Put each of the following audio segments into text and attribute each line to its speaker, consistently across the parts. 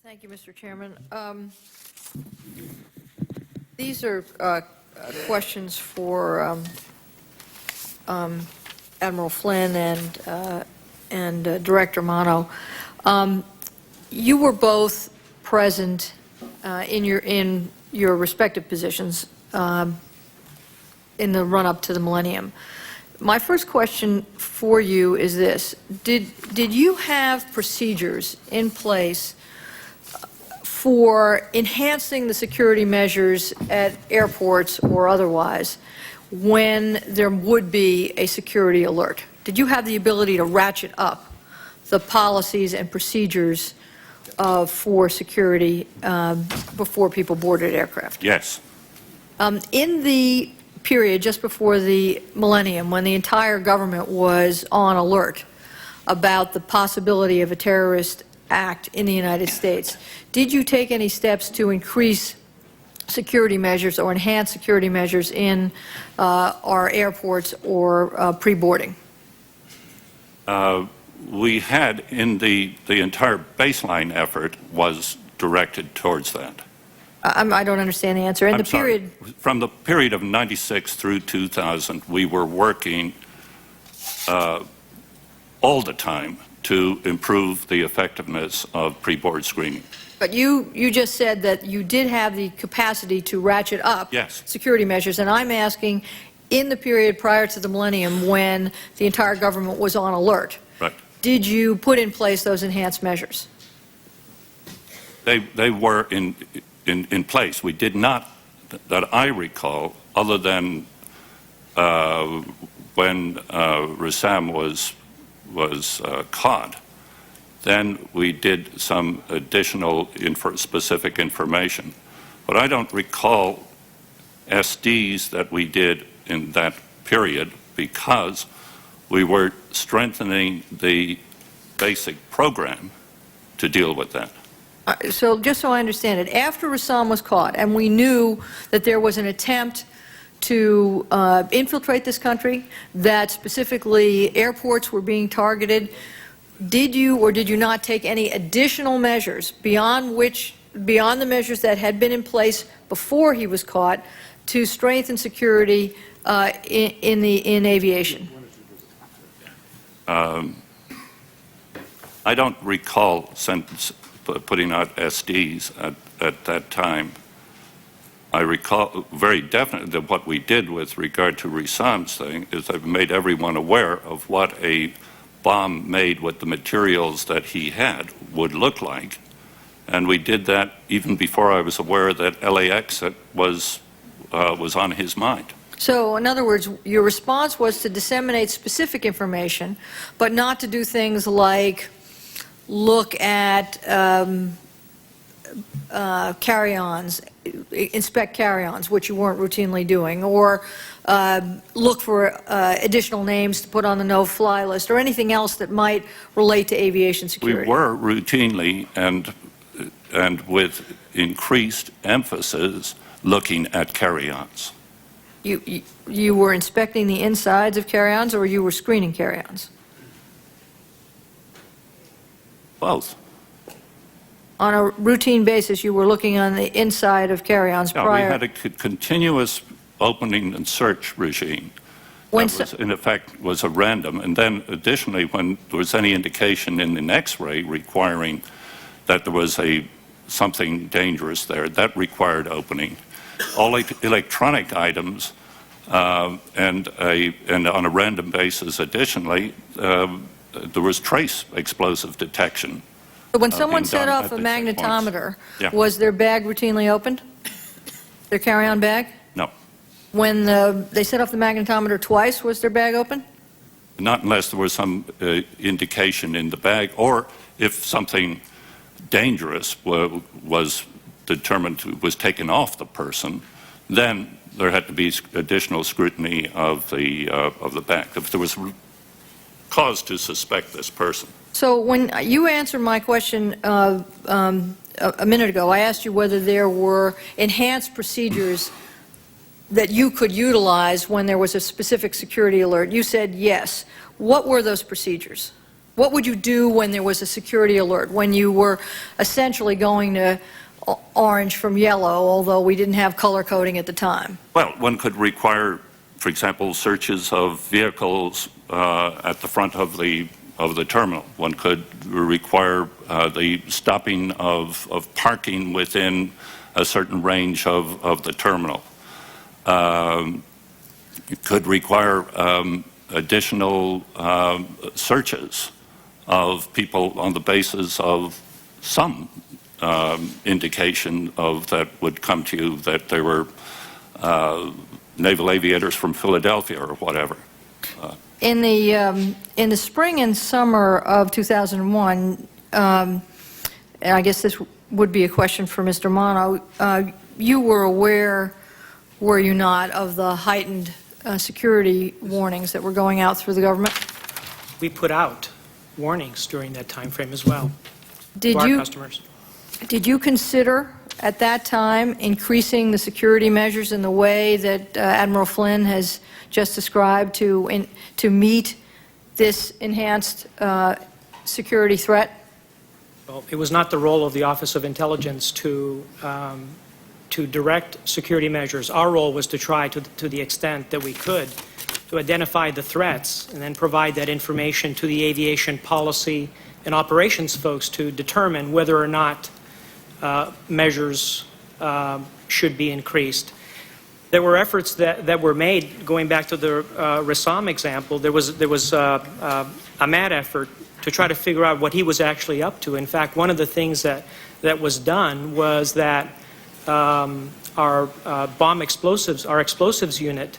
Speaker 1: Thank you, Mr. Chairman. These are questions for Admiral Flynn and Director Manno. You were both present in your respective positions in the run-up to the millennium. My first question for you is this: Did you have procedures in place for enhancing the security measures at airports or otherwise when there would be a security alert? Did you have the ability to ratchet up the policies and procedures for security before people boarded aircraft?
Speaker 2: Yes.
Speaker 1: In the period just before the millennium, when the entire government was on alert about the possibility of a terrorist act in the United States, did you take any steps to increase security measures or enhance security measures in our airports or pre-boarding?
Speaker 2: We had, in the entire baseline effort was directed towards that.
Speaker 1: I don't understand the answer. In the period,
Speaker 2: from the period of 96 through 2000, we were working all the time to improve the effectiveness of pre-board screening.
Speaker 1: but you just said that you did have the capacity to ratchet up
Speaker 2: Yes.
Speaker 1: security measures, and I'm asking, in the period prior to the millennium when the entire government was on alert,
Speaker 2: Right.
Speaker 1: did you put in place those enhanced measures?
Speaker 2: They were in place. We did not, that I recall, other than when Rassam was caught. Then we did some additional specific information. But I don't recall SDs that we did in that period because we were strengthening the basic program to deal with that.
Speaker 1: So just so I understand it, after Rassam was caught and we knew that there was an attempt to infiltrate this country, that specifically airports were being targeted, did you or did you not take any additional measures beyond the measures that had been in place before he was caught to strengthen security in aviation?
Speaker 2: I don't recall putting out SDs at that time. I recall very definitely that what we did with regard to Rassam's thing is I've made everyone aware of what a bomb made with the materials that he had would look like. And we did that even before I was aware that LAX was on his mind.
Speaker 1: So, in other words, your response was to disseminate specific information, but not to do things like look at carry-ons, inspect carry-ons, which you weren't routinely doing, or look for additional names to put on the no-fly list, or anything else that might relate to aviation security.
Speaker 2: We were routinely and with increased emphasis looking at carry-ons.
Speaker 1: You were inspecting the insides of carry-ons, or you were screening carry-ons?
Speaker 2: Both.
Speaker 1: On a routine basis, you were looking on the inside of carry-ons
Speaker 2: No,
Speaker 1: prior?
Speaker 2: we had a continuous opening and search regime. That was, in effect, was a random. And then additionally, when there was any indication in an X-ray requiring that there was something dangerous there, that required opening. All electronic items and on a random basis, additionally, there was trace explosive detection.
Speaker 1: So when someone set off a magnetometer, was their bag routinely opened? Their carry-on bag?
Speaker 2: No.
Speaker 1: When they set off the magnetometer twice, was their bag open?
Speaker 2: Not unless there was some indication in the bag, or if something dangerous was determined was taken off the person, then there had to be additional scrutiny of the bag if there was cause to suspect this person.
Speaker 1: So when you answered my question a minute ago, I asked you whether there were enhanced procedures that you could utilize when there was a specific security alert. You said yes. What were those procedures? What would you do when there was a security alert, when you were essentially going to orange from yellow, although we didn't have color coding at the time?
Speaker 2: Well, one could require, for example, searches of vehicles at the front of the terminal. One could require the stopping of parking within a certain range of the terminal. It could require additional searches of people on the basis of some indication of that would come to you that they were naval aviators from Philadelphia or whatever.
Speaker 1: In the spring and summer of 2001, and I guess this would be a question for Mr. Manno, you were aware, were you not, of the heightened security warnings that were going out through the government?
Speaker 3: We put out warnings during that time frame as well to our customers.
Speaker 1: Did you consider at that time increasing the security measures in the way that Admiral Flynn has just described to meet this enhanced security threat?
Speaker 3: Well, it was not the role of the Office of Intelligence to direct security measures. Our role was to try to the extent that we could to identify the threats and then provide that information to the aviation policy and operations folks to determine whether or not measures should be increased. There were efforts that were made, going back to the Rassam example. There was a mad effort to try to figure out what he was actually up to. In fact, one of the things that was done was that our explosives unit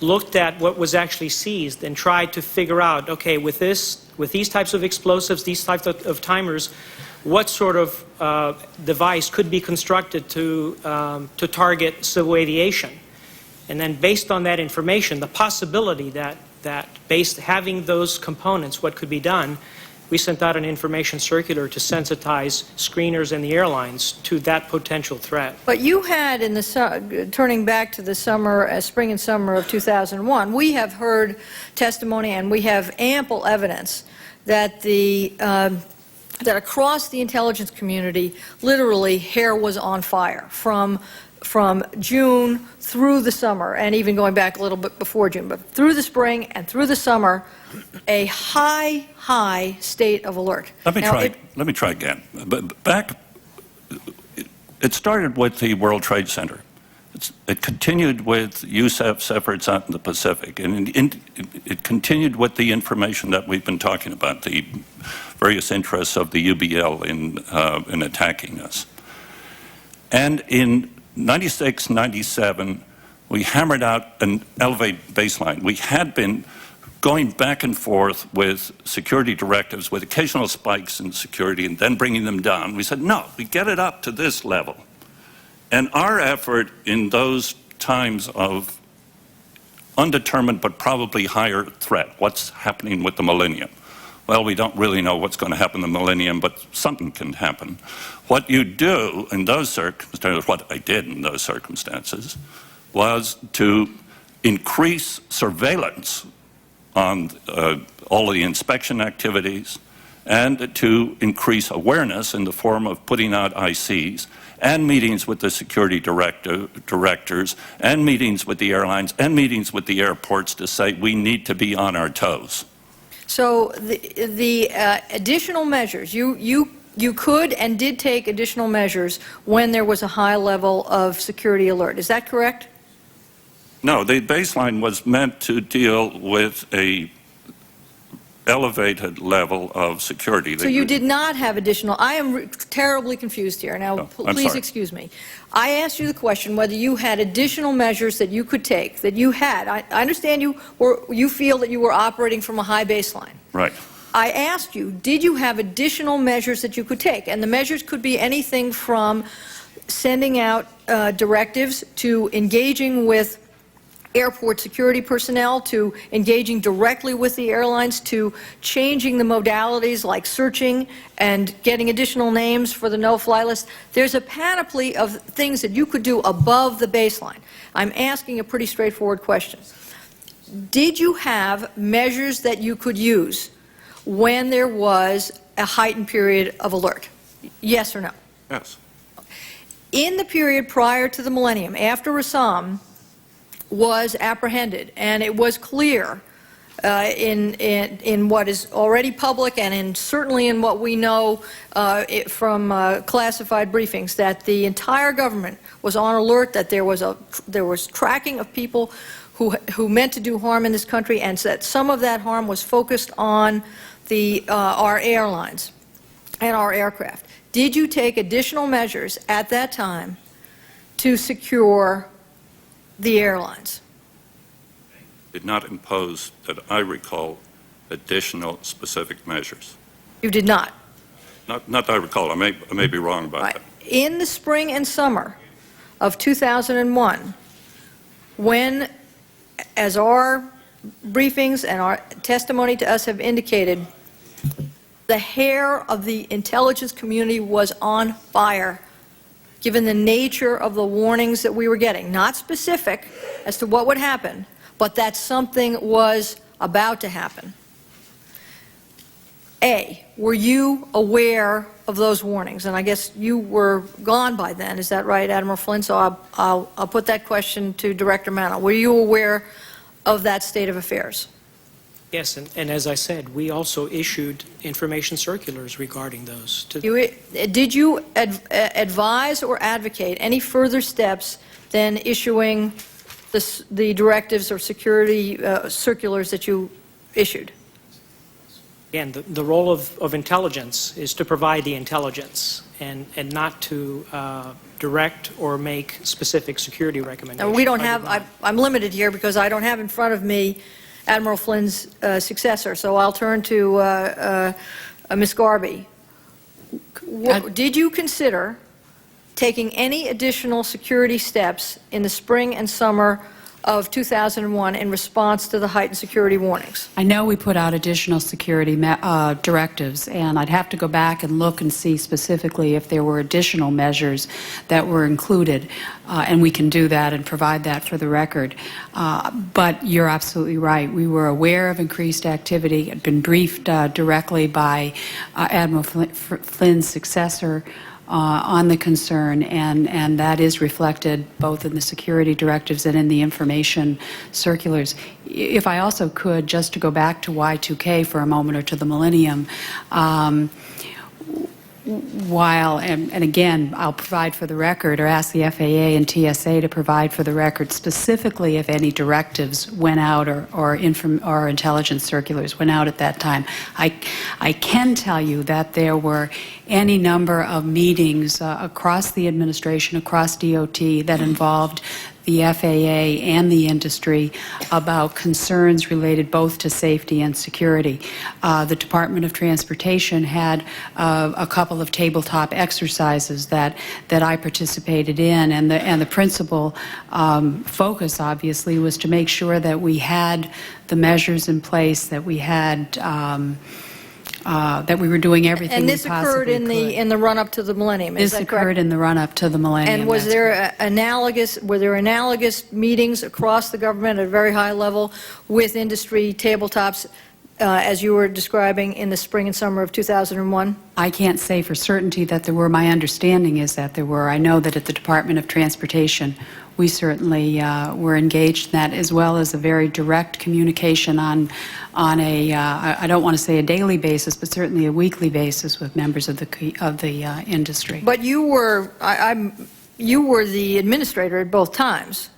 Speaker 3: looked at what was actually seized and tried to figure out, okay, with these types of explosives, these types of timers, what sort of device could be constructed to target civil aviation. And then based on that information, the possibility that having those components, what could be done, we sent out an information circular to sensitize screeners and the airlines to that potential threat.
Speaker 1: But you had, turning back to the spring and summer of 2001, we have heard testimony and we have ample evidence that that across the intelligence community, literally hair was on fire from June through the summer, and even going back a little bit before June, but through the spring and through the summer, a high state of alert.
Speaker 2: Let me try again. It started with the World Trade Center. It continued with USAF's efforts out in the Pacific, and it continued with the information that we've been talking about, the various interests of the UBL in attacking us. And in 96, 97, we hammered out an elevated baseline. We had been going back and forth with security directives with occasional spikes in security and then bringing them down. We said, no, we get it up to this level. And our effort in those times of undetermined but probably higher threat, what's happening with the millennium? Well, we don't really know what's going to happen in the millennium, but something can happen. What you do in those circumstances, what I did in those circumstances, was to increase surveillance on all of the inspection activities and to increase awareness in the form of putting out ICs and meetings with the security directors and meetings with the airlines and meetings with the airports to say we need to be on our toes.
Speaker 1: So the additional measures, you could and did take additional measures when there was a high level of security alert. Is that correct?
Speaker 2: No, the baseline was meant to deal with a elevated level of security.
Speaker 1: So you did not have additional. I am terribly confused here. Now, please excuse me. I asked you the question whether you had additional measures that you could take, that you had. I understand you feel that you were operating from a high baseline.
Speaker 2: Right.
Speaker 1: I asked you, did you have additional measures that you could take? And the measures could be anything from sending out directives to engaging with airport security personnel, to engaging directly with the airlines, to changing the modalities like searching and getting additional names for the no-fly list. There's a panoply of things that you could do above the baseline. I'm asking a pretty straightforward question. Did you have measures that you could use when there was a heightened period of alert? Yes or no?
Speaker 2: Yes.
Speaker 1: In the period prior to the millennium, after Rassam was apprehended, and it was clear in what is already public and certainly in what we know from classified briefings, that the entire government was on alert, that there was tracking of people who meant to do harm in this country, and that some of that harm was focused on our airlines and our aircraft. Did you take additional measures at that time to secure the airlines?
Speaker 2: Did not impose, that I recall, additional specific measures.
Speaker 1: You did not?
Speaker 2: Not that I recall. I may be wrong about
Speaker 1: Right.
Speaker 2: that.
Speaker 1: In the spring and summer of 2001, when, as our briefings and our testimony to us have indicated, the hair of the intelligence community was on fire, given the nature of the warnings that we were getting. Not specific as to what would happen, but that something was about to happen. A, were you aware of those warnings? And I guess you were gone by then. Is that right, Admiral Flynn? So I'll put that question to Director Manno. Were you aware of that state of affairs?
Speaker 3: Yes, and as I said, we also issued information circulars regarding those.
Speaker 1: Did you advise or advocate any further steps than issuing the directives or security circulars that you issued?
Speaker 3: Again, the role of intelligence is to provide the intelligence and not to direct or make specific security recommendations.
Speaker 1: Now, we don't have, I'm limited here because I don't have in front of me Admiral Flynn's successor, so I'll turn to Ms. Garvey. Did you consider taking any additional security steps in the spring and summer of 2001 in response to the heightened security warnings?
Speaker 4: I know we put out additional security directives, and I'd have to go back and look and see specifically if there were additional measures that were included, and we can do that and provide that for the record. But you're absolutely right. We were aware of increased activity, had been briefed directly by Admiral Flynn's successor on the concern, and that is reflected both in the security directives and in the information circulars. If I also could, just to go back to Y2K for a moment, or to the millennium, and again, I'll provide for the record, or ask the FAA and TSA to provide for the record specifically if any directives went out or intelligence circulars went out at that time. I can tell you that there were any number of meetings across the administration, across DOT, that involved the FAA and the industry about concerns related both to safety and security. The Department of Transportation had a couple of tabletop exercises that I participated in, and the principal focus, obviously, was to make sure that we had the measures in place, that we had that we were doing everything we possibly could.
Speaker 1: And this occurred in the run-up to the millennium, is that correct?
Speaker 4: This occurred in the run-up to the millennium.
Speaker 1: And were there analogous meetings across the government at a very high level with industry tabletops, as you were describing, in the spring and summer of 2001?
Speaker 4: I can't say for certainty that there were. My understanding is that there were. I know that at the Department of Transportation, we certainly were engaged in that, as well as a very direct communication on a, I don't want to say a daily basis, but certainly a weekly basis with members of the industry.
Speaker 1: But you were, you were the administrator at both times,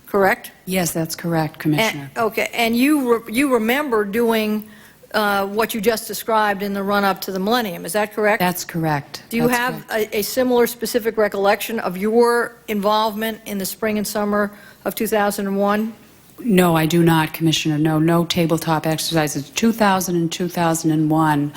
Speaker 1: correct?
Speaker 4: Yes, that's correct, Commissioner.
Speaker 1: Okay, and you remember doing what you just described in the run-up to the millennium, is that correct?
Speaker 4: That's correct.
Speaker 1: Do you have a similar specific recollection of your involvement in the spring and summer of 2001?
Speaker 4: No, I do not, Commissioner. No tabletop exercises. 2000 and 2001,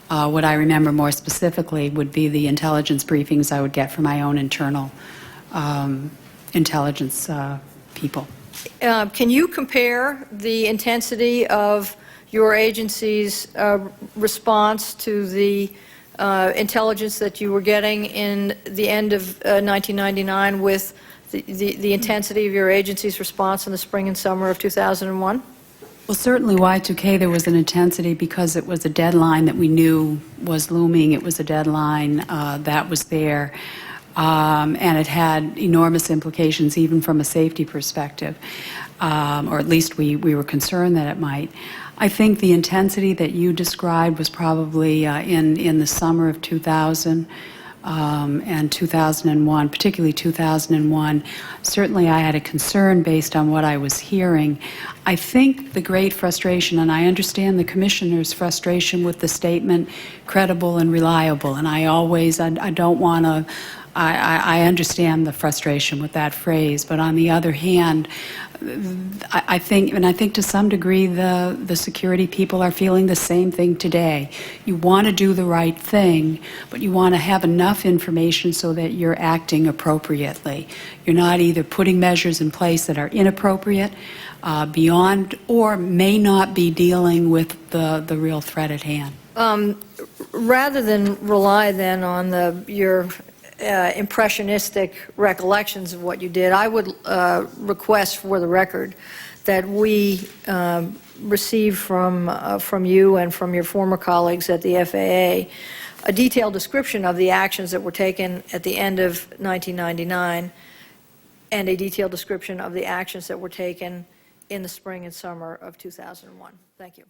Speaker 4: what I remember more specifically would be the intelligence briefings I would get from my own internal intelligence people.
Speaker 1: Can you compare the intensity of your agency's response to the intelligence that you were getting in the end of 1999 with the intensity of your agency's response in the spring and summer of 2001?
Speaker 4: Well, certainly Y2K, there was an intensity because it was a deadline that we knew was looming. It was a deadline that was there, and it had enormous implications even from a safety perspective, or at least we were concerned that it might. I think the intensity that you described was probably in the summer of 2000. And 2001, particularly 2001, certainly I had a concern based on what I was hearing. I think the great frustration, and I understand the Commissioner's frustration with the statement, credible and reliable, and I don't want to, I understand the frustration with that phrase, but on the other hand, I think to some degree the security people are feeling the same thing today. You want to do the right thing, but you want to have enough information so that you're acting appropriately. You're not either putting measures in place that are inappropriate, beyond, or may not be dealing with the real threat at hand.
Speaker 1: Rather than rely then on your impressionistic recollections of what you did, I would request for the record that we receive from you and from your former colleagues at the FAA a detailed description of the actions that were taken at the end of 1999 and a detailed description of the actions that were taken in the spring and summer of 2001. Thank you.